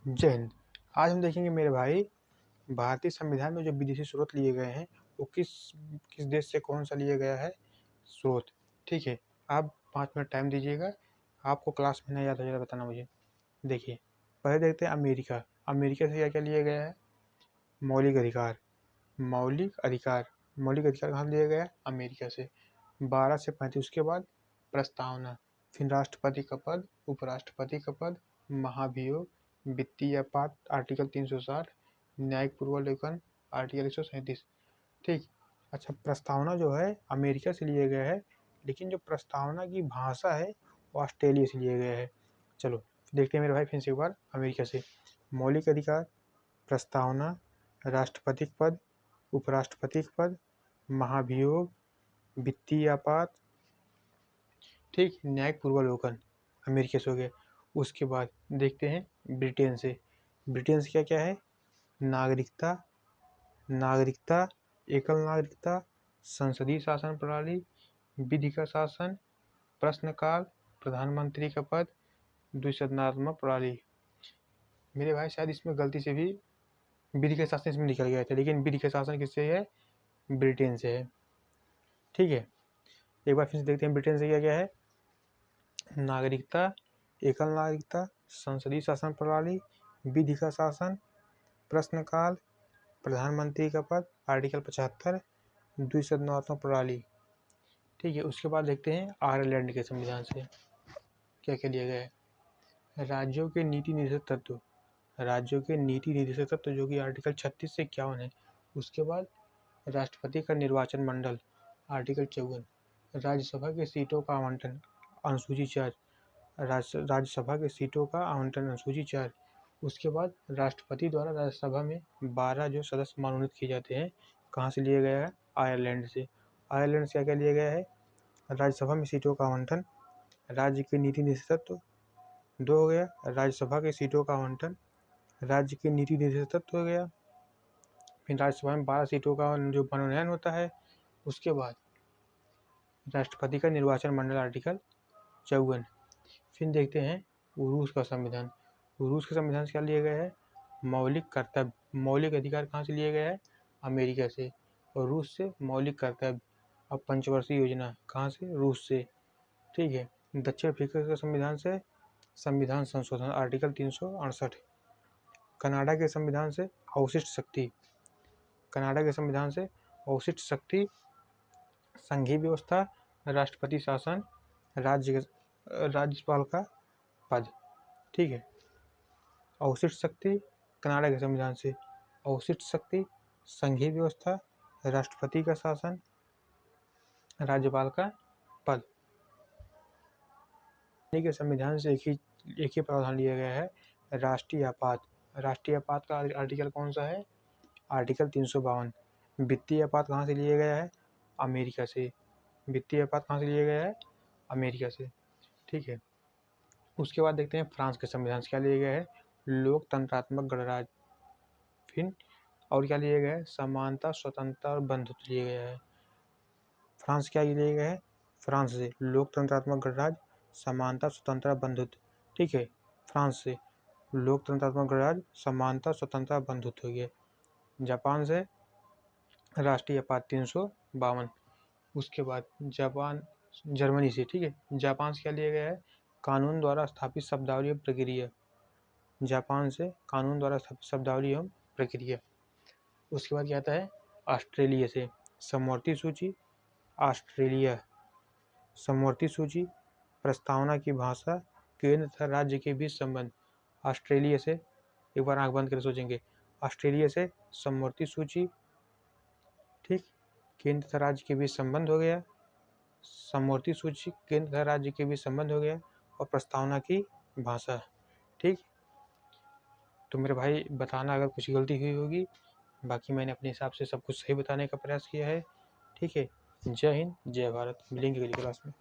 जय हिंद। आज हम देखेंगे मेरे भाई, भारतीय संविधान में जो विदेशी स्रोत लिए गए हैं वो किस किस देश से कौन सा लिया गया है स्रोत। ठीक है, आप 5 मिनट टाइम दीजिएगा। आपको क्लास में नहीं आता, जरा बताना मुझे। देखिए, पहले देखते हैं अमेरिका। अमेरिका से क्या क्या लिया गया है? मौलिक अधिकार। मौलिक अधिकार मौलिक अधिकार कहाँ से लिया गया है? अमेरिका से। 12 से 35। उसके बाद प्रस्तावना, फिर राष्ट्रपति का पद, उपराष्ट्रपति का पद, महाभियोग, वित्तीय आपात आर्टिकल 360, न्यायिक पूर्वावलोकन आर्टिकल 137। ठीक। अच्छा, प्रस्तावना जो है अमेरिका से लिया गया है, लेकिन जो प्रस्तावना की भाषा है वो ऑस्ट्रेलिया से लिया गया है। चलो देखते हैं मेरे भाई, फिर से एक बार अमेरिका से। मौलिक अधिकार, प्रस्तावना, राष्ट्रपति पद, उपराष्ट्रपति पद, महाभियोग, वित्तीय आपात, ठीक, न्यायिक पूर्वावलोकन अमेरिका से हो गया। उसके बाद देखते हैं ब्रिटेन से। ब्रिटेन से क्या क्या है? नागरिकता, एकल नागरिकता, संसदीय शासन प्रणाली, विधि का शासन, प्रश्नकाल, प्रधानमंत्री का पद, द्विसदनात्मक प्रणाली। मेरे भाई शायद इसमें गलती से भी विधि का शासन इसमें निकल गया था, लेकिन विधि का शासन किससे है? ब्रिटेन से है। ठीक है, एक बार फिर से देखते हैं ब्रिटेन से क्या क्या है। नागरिकता, एकल नागरिकता, संसदीय शासन प्रणाली, विधि का शासन, प्रश्नकाल, प्रधानमंत्री का पद आर्टिकल 75, द्विसदनात्मक प्रणाली। ठीक है, उसके बाद देखते हैं आयरलैंड के संविधान से क्या क्या लिया गया है। राज्यों के नीति निर्देशक तत्व, जो कि आर्टिकल 36 से 51 है। उसके बाद राष्ट्रपति का निर्वाचन मंडल आर्टिकल 54, राज्यसभा की सीटों का आवंटन अनुसूची 4, राज्यसभा की सीटों का आवंटन अनुसूची 4। उसके बाद राष्ट्रपति द्वारा राज्यसभा में 12 जो सदस्य मनोनीत किए जाते हैं, कहाँ से लिया गया है? आयरलैंड से। आयरलैंड से क्या क्या लिया गया है? राज्यसभा में सीटों का आवंटन, राज्य के नीति निर्देशक 2 हो गया, राज्यसभा की सीटों का आवंटन, राज्य के नीति निर्देशक हो गया, फिर राज्यसभा में 12 सीटों का जो मनोनयन होता है। उसके बाद राष्ट्रपति का निर्वाचन मंडल आर्टिकल 54। फिर देखते हैं रूस का संविधान। रूस के संविधान से क्या लिया गया है? मौलिक कर्तव्य, मौलिक अधिकार कहाँ से लिया गया है? अमेरिका से। और रूस से मौलिक कर्तव्य अब पंचवर्षीय योजना कहाँ से? रूस से। ठीक है, दक्षिण अफ्रीका के संविधान से संविधान संशोधन आर्टिकल 368। कनाडा के संविधान से अवशिष्ट शक्ति, संघीय व्यवस्था, राष्ट्रपति शासन, राज्यपाल का पद। ठीक है, अवशिष्ट शक्ति कनाडा के संविधान से, अवशिष्ट शक्ति, संघीय व्यवस्था, राष्ट्रपति का शासन, राज्यपाल का पद। के संविधान से एक ही प्रावधान लिया गया है, राष्ट्रीय आपात। राष्ट्रीय आपात का आर्टिकल कौन सा है? आर्टिकल 352। वित्तीय आपात कहाँ से लिया गया है? अमेरिका से। वित्तीय आपात कहाँ से लिया गया है? अमेरिका से। ठीक है, उसके बाद देखते हैं फ्रांस के संविधान से क्या लिया गया है? लोकतंत्रात्मक गणराज्य। फिर और क्या लिया गया है? समानता, स्वतंत्रता और बंधुत्व लिया गया है। फ्रांस क्या लिया गया है? फ्रांस से लोकतंत्रात्मक गणराज्य, समानता, स्वतंत्रता, बंधुत्व। ठीक है, फ्रांस से लोकतंत्रात्मक गणराज्य, समानता, स्वतंत्रता, बंधुत्व हो गया। जापान से राष्ट्रीय आपात 352। उसके बाद जर्मनी से, ठीक है, जापान से क्या लिया गया है? कानून द्वारा स्थापित शब्दावली एवं प्रक्रिया। जापान से कानून द्वारा स्थापित शब्दावली एवं प्रक्रिया। उसके बाद क्या आता है? ऑस्ट्रेलिया से समवर्ती सूची, समवर्ती सूची, प्रस्तावना की भाषा, केंद्र तथा राज्य के बीच संबंध। ऑस्ट्रेलिया से, एक बार आंख बंद कर सोचेंगे, ऑस्ट्रेलिया से समवर्ती सूची, ठीक, केंद्र तथा राज्य के बीच संबंध हो गया, समवर्ती सूची, केंद्र तथा राज्य के बीच संबंध हो गया, और प्रस्तावना की भाषा। ठीक, तो मेरे भाई बताना अगर कुछ गलती हुई होगी, बाकी मैंने अपने हिसाब से सब कुछ सही बताने का प्रयास किया है। ठीक है, जय हिंद, जय भारत। मिलेंगे अगली क्लास में।